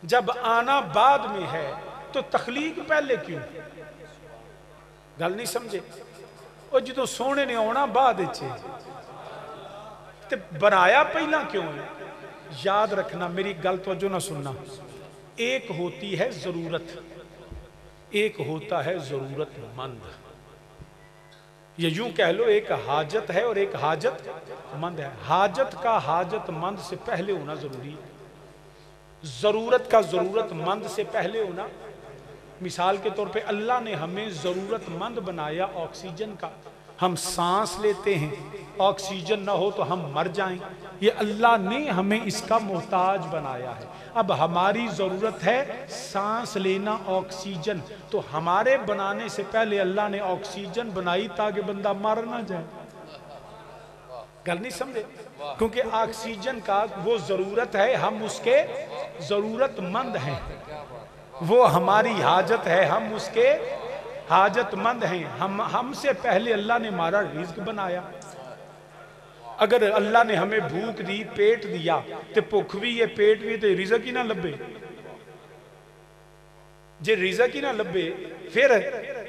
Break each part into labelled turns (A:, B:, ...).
A: جب آنا بعد میں ہے تو تخلیق پہلے کیوں؟ گل نہیں سمجھے؟ اور جدو سونے نے آنا بعد تے بنایا پہلا کیوں ہے؟ یاد رکھنا، میری گل توجہ نہ سننا، ایک ہوتی ہے ضرورت، ایک ہوتا ہے ضرورت مند، یہ یوں کہہ لو ایک حاجت ہے اور ایک حاجت مند ہے۔ حاجت کا حاجت مند سے پہلے ہونا ضروری ہے، ضرورت کا ضرورت مند سے پہلے ہونا۔ مثال کے طور پہ اللہ نے ہمیں ضرورت مند بنایا آکسیجن کا، ہم سانس لیتے ہیں، آکسیجن نہ ہو تو ہم مر جائیں، یہ اللہ نے ہمیں اس کا محتاج بنایا ہے۔ اب ہماری ضرورت ہے سانس لینا آکسیجن، تو ہمارے بنانے سے پہلے اللہ نے آکسیجن بنائی تاکہ بندہ مر نہ جائے۔ گل نہیں سمجھے؟ کیونکہ آکسیجن کا وہ ضرورت ہے، ہم اس کے ضرورت مند ہیں، وہ ہماری حاجت ہے، ہم اس کے حاجت مند ہیں۔ ہم سے پہلے اللہ نے ہمارا رزق بنایا۔ اگر اللہ نے ہمیں بھوک دی، پیٹ دیا، تے بھوک بھی یہ پیٹ بھی تے رزق ہی نہ لبے، جے رزق ہی نہ لبے پھر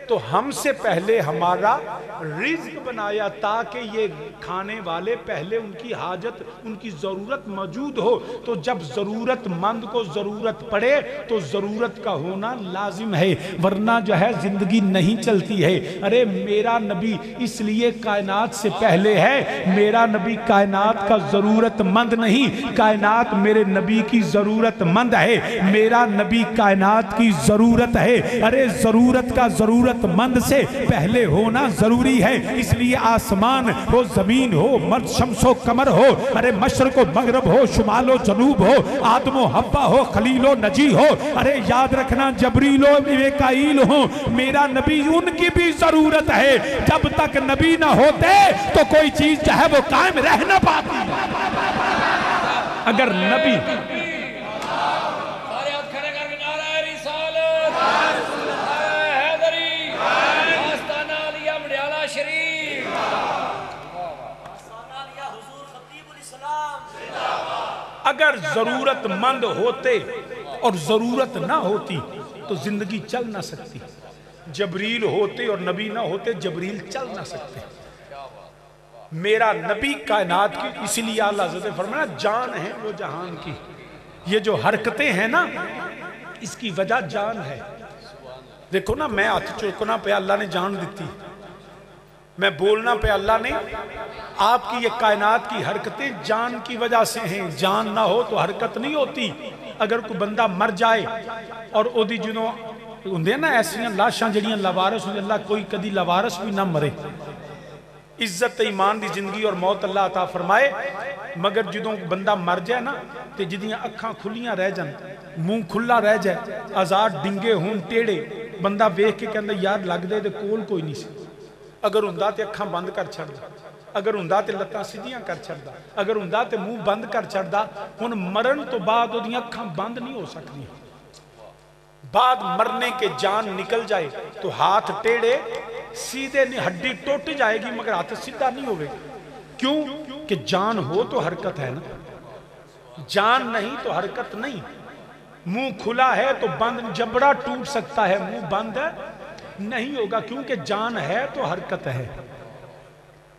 A: تو ہم سے پہلے ہمارا رزق بنایا تاکہ یہ کھانے والے پہلے ان کی حاجت، ان کی ضرورت موجود ہو، تو جب ضرورت مند کو ضرورت پڑے تو ضرورت کا ہونا لازم ہے، ورنہ جو ہے زندگی نہیں چلتی ہے۔ ارے میرا نبی اس لیے کائنات سے پہلے ہے، میرا نبی کائنات کا ضرورت مند نہیں، کائنات میرے نبی کی ضرورت مند ہے، میرا نبی کائنات کی ضرورت ہے۔ ارے ضرورت کا ضرورت مند سے پہلے ہونا ضروری ہے، اس لیے آسمان ہو، زمین ہو، مرد شمس و قمر ہو، ارے مشرق و مغرب ہو، شمال و جنوب ہو، آدم و حوا ہو، خلیل و نجی ہو، ارے یاد رکھنا جبریل و میکائیل ہو، میرا نبی ان کی بھی ضرورت ہے۔ جب تک نبی نہ ہوتے تو کوئی چیز جو ہے وہ قائم رہ نہ پاتی۔ اگر نبی اگر ضرورت مند ہوتے اور ضرورت نہ ہوتی تو زندگی چل نہ سکتی، جبریل ہوتے اور نبی نہ ہوتے جبریل چل نہ سکتے۔ میرا نبی کائنات کی، اسی لیے اللہ حضرت نے فرمایا جان ہے وہ جہان کی، یہ جو حرکتیں ہیں نا اس کی وجہ جان ہے۔ دیکھو نا، میں ہاتھ چوکنا پہ اللہ نے جان دیتی، میں بولنا پہ اللہ نے، آپ کی یہ کائنات کی حرکتیں جان کی وجہ سے ہیں، جان نہ ہو تو حرکت نہیں ہوتی۔ اگر کوئی بندہ مر جائے اور او دی جنوں ہوندے نا ایسیاں لاشاں جڑیاں لوارس ہوندے، اللہ کوئی کدی لوارس بھی نہ مرے، عزت ایمان دی زندگی اور موت اللہ عطا فرمائے، مگر جدوں بندہ مر جائے نا تے جدیاں اکھاں کھلیاں رہ جان، منہ کھلا رہ جائے، آزاد ڈنگے ہون ٹیڑے، بندہ ویکھ کے کہندا یار لگ دے تے کول کوئی نہیں سی، اگر ہوندا تے اکھاں بند کر چھڑدا، اگر ہوندا تے لتاں سیدھیاں کر چھڑدا، اگر ہوندا تے منہ بند کر چھڑدا۔ ہن مرن تو بعد اودیاں اکھاں بند نہیں ہو سکتی، بعد مرنے کے جان نکل جائے تو ہاتھ ٹیڑے سیدھے نہیں، ہڈی ٹوٹ جائے گی مگر ہاتھ سیدھا نہیں ہوئے۔ کیوں کہ جان ہو تو حرکت ہے نا، جان نہیں تو حرکت نہیں۔ منہ کھلا ہے تو بند، جبڑا ٹوٹ سکتا ہے، منہ بند نہیں ہوگا، کیونکہ جان ہے تو حرکت ہے،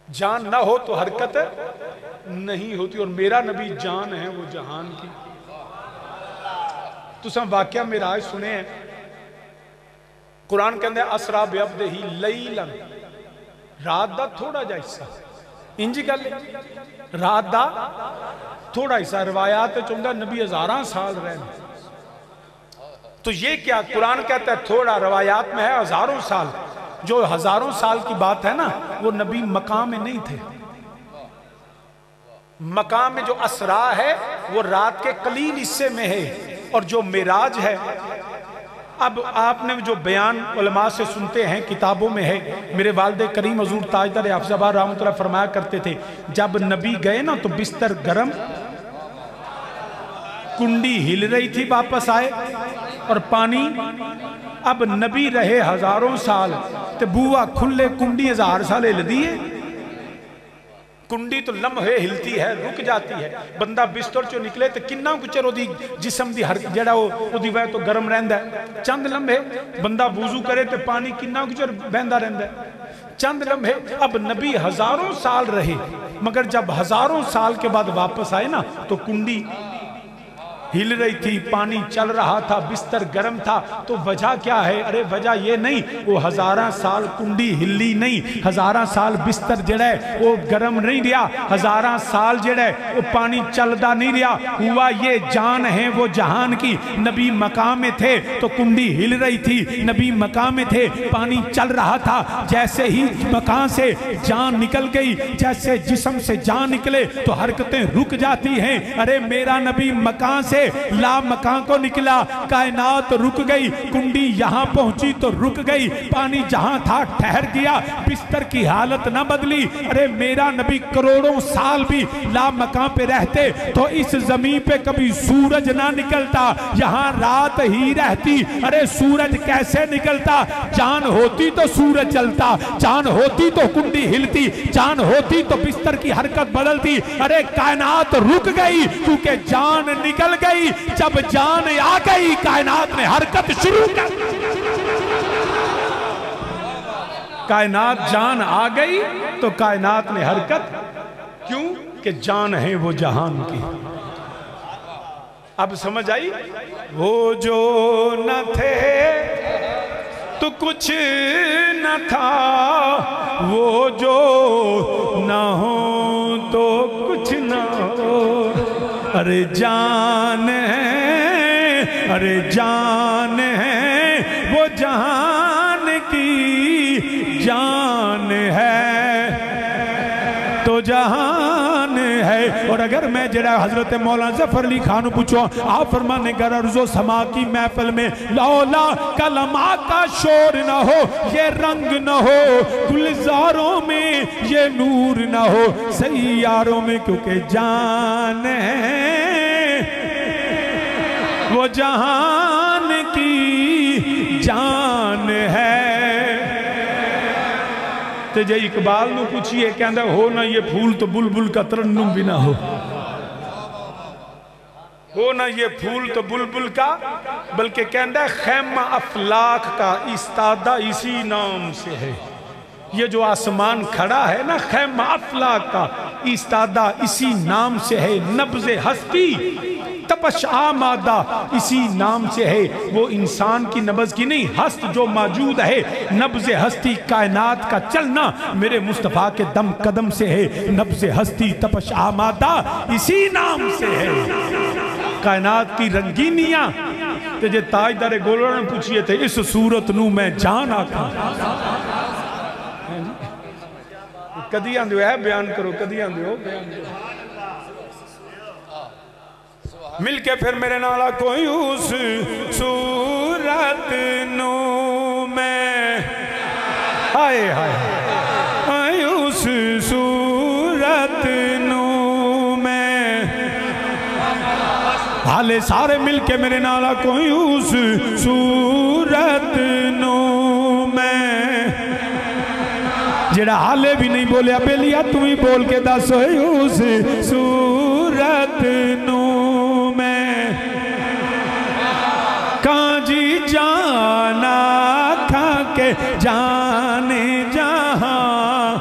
A: جان نہ ہو تو حرکت نہیں ہوتی۔ اور میرا نبی جان ہے وہ جہان کی۔ تو سن واقعہ معراج سنے ہیں، قرآن کہندے اسرا بعبدہ لیلا، رات دا تھوڑا جا حصہ، انجی گل رات دا تھوڑا حصہ، روایات چوندہ نبی ہزاراں سال رہنے، تو یہ کیا قرآن کہتا ہے تھوڑا، روایات میں ہے ہزاروں سال۔ جو ہزاروں سال کی بات ہے نا وہ نبی مقام میں نہیں تھے، مقام میں جو اسرا ہے وہ رات کے قلیل حصے میں ہے، اور جو معراج ہے، اب آپ نے جو بیان علماء سے سنتے ہیں کتابوں میں ہے، میرے والد کریم حضور تاجدار حافظ آباد رحمۃ اللہ فرمایا کرتے تھے جب نبی گئے نا تو بستر گرم، کنڈی ہل رہی تھی، واپس آئے اور پانی، اب نبی رہے ہزاروں سال تے بوا کھلے کنڈی ہزار سال ہل دیئے، کنڈی تو لمحے ہلتی ہے رک جاتی ہے بندہ بستر چو نکلے تو کننا کچر ہو دی جسم دی جڑا ہو دی وے تو گرم رہندا ہے چند لمحے بندہ وضو کرے تو پانی کننا کچر بہندا رہندا ہے چند لمحے اب نبی ہزاروں سال رہے مگر جب ہزاروں سال کے بعد واپس آئے نا تو کنڈی ہل رہی تھی پانی چل رہا تھا بستر گرم تھا تو وجہ کیا ہے ارے وجہ یہ نہیں وہ ہزاراں سال کنڈی ہلی نہیں ہزاراں سال بستر جڑا ہے وہ گرم نہیں رہا ہزاراں سال جڑا ہے وہ پانی چلدا نہیں رہا ہوا یہ جان ہے وہ جہان کی نبی مقام میں تھے تو کنڈی ہل رہی تھی نبی مقام میں تھے پانی چل رہا تھا جیسے ہی مکان سے جان نکل گئی جیسے جسم سے جان نکلے تو حرکتیں رک جاتی ہیں ارے میرا نبی مکان سے لا مکان کو نکلا کائنات رک گئی کنڈی یہاں پہنچی تو رک گئی پانی جہاں تھا ٹھہر گیا بستر کی حالت نہ بدلی ارے میرا نبی کروڑوں سال بھی لا مکان پہ رہتے تو اس زمین پہ کبھی سورج نہ نکلتا یہاں رات ہی رہتی ارے سورج کیسے نکلتا جان ہوتی تو سورج چلتا جان ہوتی تو کنڈی ہلتی جان ہوتی تو بستر کی حرکت بدلتی ارے کائنات رک گئی کیونکہ جان نکل گئی جب جان آ گئی کائنات نے حرکت شروع کر کائنات جان آ گئی تو کائنات نے حرکت کیوں کہ جان ہے وہ جہان کی اب سمجھ آئی وہ جو نہ تھے تو کچھ نہ تھا وہ جو نہ ہو تو کچھ نہ ہو ارے جان ہے ارے جان ہے وہ جہان کی جان ہے تو جہان ہے اور اگر میں جڑا حضرت مولانا ظفر علی خان پوچھو آپ فرمانے گر ارض و سما کی محفل میں لولا کلمات کا شور نہ ہو یہ رنگ نہ ہو گلزاروں میں یہ نور نہ ہو سیاروں میں کیونکہ جان ہے وہ جہان کی جان ہے تو جے اقبال نو پوچھئے کہندہ ہو نہ یہ پھول تو بلبل کا ترنم بھی نہ ہو نہ یہ پھول تو بلبل کا بلکہ کہندہ خیمہ افلاک کا استادہ اسی نام سے ہے یہ جو آسمان کھڑا ہے نا خیمہ افلاک کا استادہ اسی نام سے ہے نبض ہستی تپش آمادہ اسی نام سے ہے وہ انسان کی نبض کی نہیں ہست جو موجود ہے نبض ہستی کائنات کا چلنا میرے مصطفیٰ کے دم قدم سے ہے نبض ہستی تپش آمادہ اسی نام سے ہے کائنات کی رنگینیاں تجھے تاجدار گولڑ نے پوچھئے تھے اس صورت نو میں جان آکھا کدی آن دیو ہے بیان کرو کدی آن دیو بیان کرو مل کے پھر میرے نالا کوئی اس صورت نو میں آئے آئے اس صورت نو میں حالے سارے مل کے میرے نالا کوئی اس صورت نو میں جڑا حالے بھی نہیں بولے ابے لیا تمہیں بول کے دس ہوئی اس صورت نو جی جانا کھا کے جانے جہاں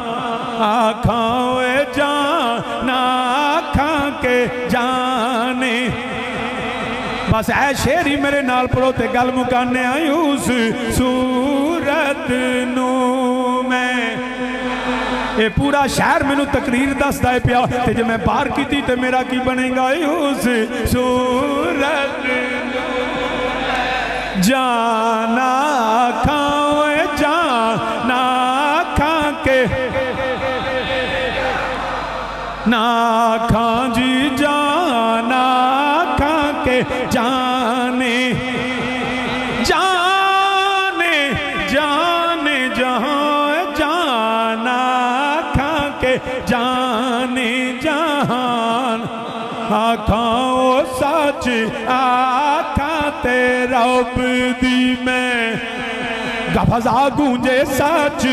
A: آکھاں جانا کھا کے جانے بس اے شیری میرے نال پڑھو تے گل مکانے آئی اس صورت نو میں اے پورا شہر میں نو تقریر دس دائے پیا تے جب میں باہر کی تھی تے میرا کی بنے گا اس صورت جانا کھاؤں جانا کھا کے نا کھاں جی جانا کھا کے جانے جانے جانے جہاں جانا کھا کے جانے جہان آکھاں سچ آکھاں تیرا عبدی میں گفزا گونجے سچ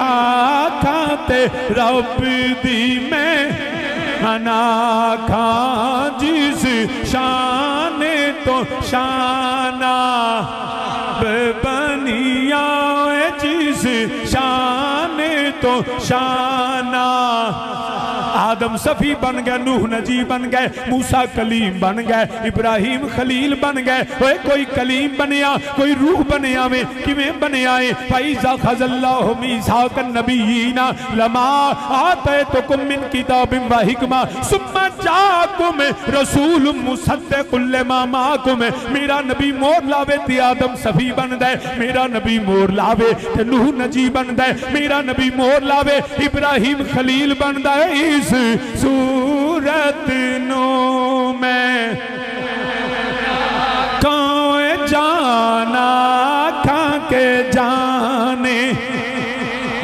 A: آکھاں تے رب دی میں انا کھاں جس شان تو شانہ بنیا جس شان تو شانہ آدم صفی بن گئے، نوح نجی بن گئے، موسیٰ کلیم بن گئے، ابراہیم خلیل بن گئے۔ کوئی کلیم بنیا، کوئی روح بنیا میں کیویں بنیا ہے؟ فَإِذَا خَذَ اللَّهُ مِيثَاقَ النَّبِيِّينَ لَمَا آتَيْتُكُم مِّن كِتَابٍ وَحِكْمَةٍ ثُمَّ جَاءَكُمْ رَسُولٌ مُصَدِّقٌ لِّمَا مَعَكُمْ۔ میرا نبی مور لاوے تے آدم صفی بن دے، میرا نبی مور لاوے تے نوح نجی بن دے، میرا نبی مور لاوے ابراہیم خلیل بن دے۔ اس صورت نو میں کوئی جانا کھاں کے جانے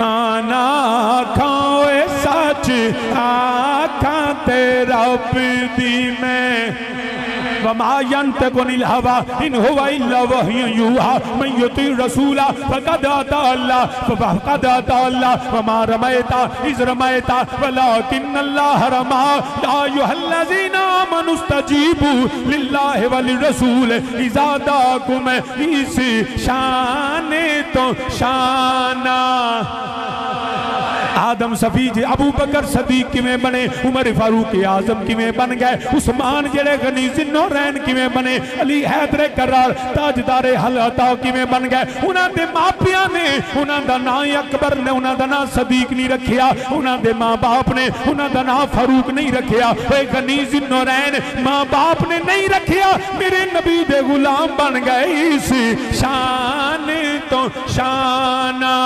A: آنا کوئی سچ آکھاں تے رب دی میں وما ينطق عن الهوى ان هو الا وحي يوحى من يطع الرسول فقد اطاع الله وما رميت اذ رميت ولكن الله رمى يا ايها الذين امنوا استجيبوا لله وللرسول اذا دعاكم اس شان تو شانہ آدم صفی جی ابو بکر صدیق کی میں بنے، عمر فاروق اعظم کی میں بن گئے، عثمان جڑے غنی ذوالنورین کی میں بنے، علی حیدر کرار تاجدار حلعتا کی میں بن گئے۔ انہاں دے ماں پیاں نے انہاں دا نام اکبر نے انہاں دا نام صدیق نہیں رکھیا، انہاں دے ماں باپ نے انہاں دا نام فاروق نہیں رکھیا، غنی ذوالنورین ماں باپ نے نہیں رکھیا، میرے نبی دے غلام بن گئے اس شان تو شانہ۔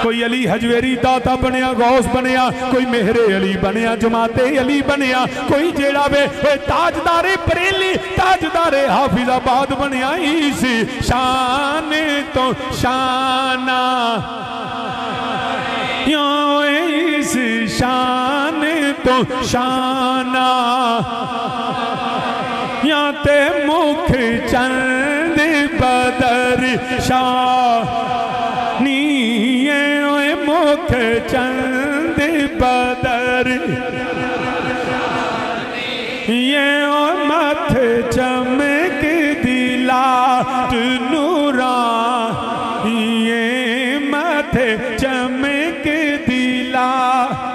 A: کوئی علی حجویری داتا بنیا، غوث بنیا، کوئی مہر علی بنیا، جماعت علی بنیا، کوئی جیڑا بے تاجدار بریلی تاجدار حافظ آباد بنیا۔ اس شان تو شانہ اس شان تو شانہ یا تے مکھ چند بدر شاہ مکھ چند بدر یہ مت چمک دلات نوران یہ مت چمک دلانی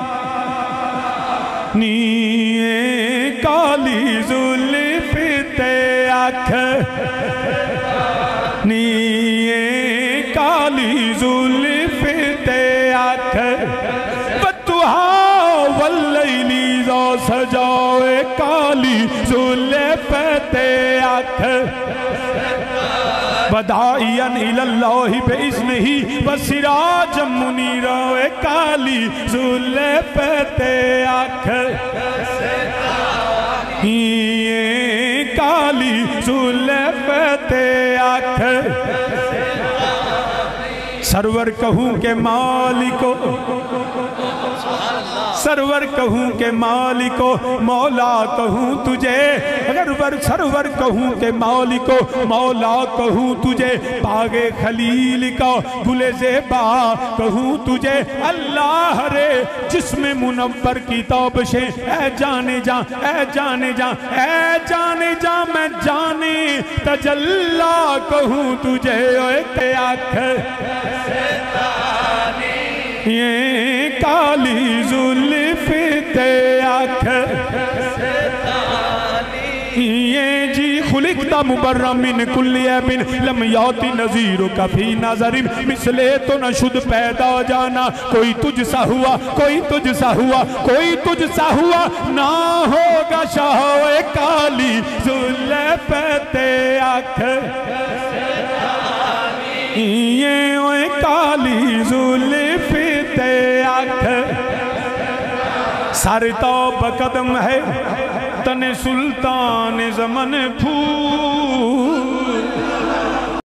A: کالی زلف تے اکھ کالی زلف تے اکھ فتوہا واللیلی ذا سجاوے کالی زلف تے اکھ بدائیاً الاللہ بإذنہی وسراجا منیرا کالی زلف تے اکھ یہ کالی زلف تے اکھ سرور کہوں کہ مالکو سرور کہوں کہ مالکو مولا کہوں تجھے اگر سرور کہوں کہ مالکو مولا کہوں تجھے باغ خلیل کا گل زیبا کہوں تجھے اللہ رے جسم منور کی تابشیں اے جانے جاں اے جانے جاں اے جانے جاں میں جانے تجلا کہوں تجھے اے تے آکھ یہ کالی زلف تے آکھ یہ جی خلقتا مبرم من کل عیبن لم یاتی نظیر کا فی نظرم مثلے تو نہ شد پیدا جانا کوئی تجھ سا ہوا کوئی تجھ سا ہوا کوئی تجھ سا ہوا نہ ہوگا شاہ کالی زلف تے آکھ یہ کالی زلف تے آکھ سر تو بقدم ہے تن سلطان زمن پھول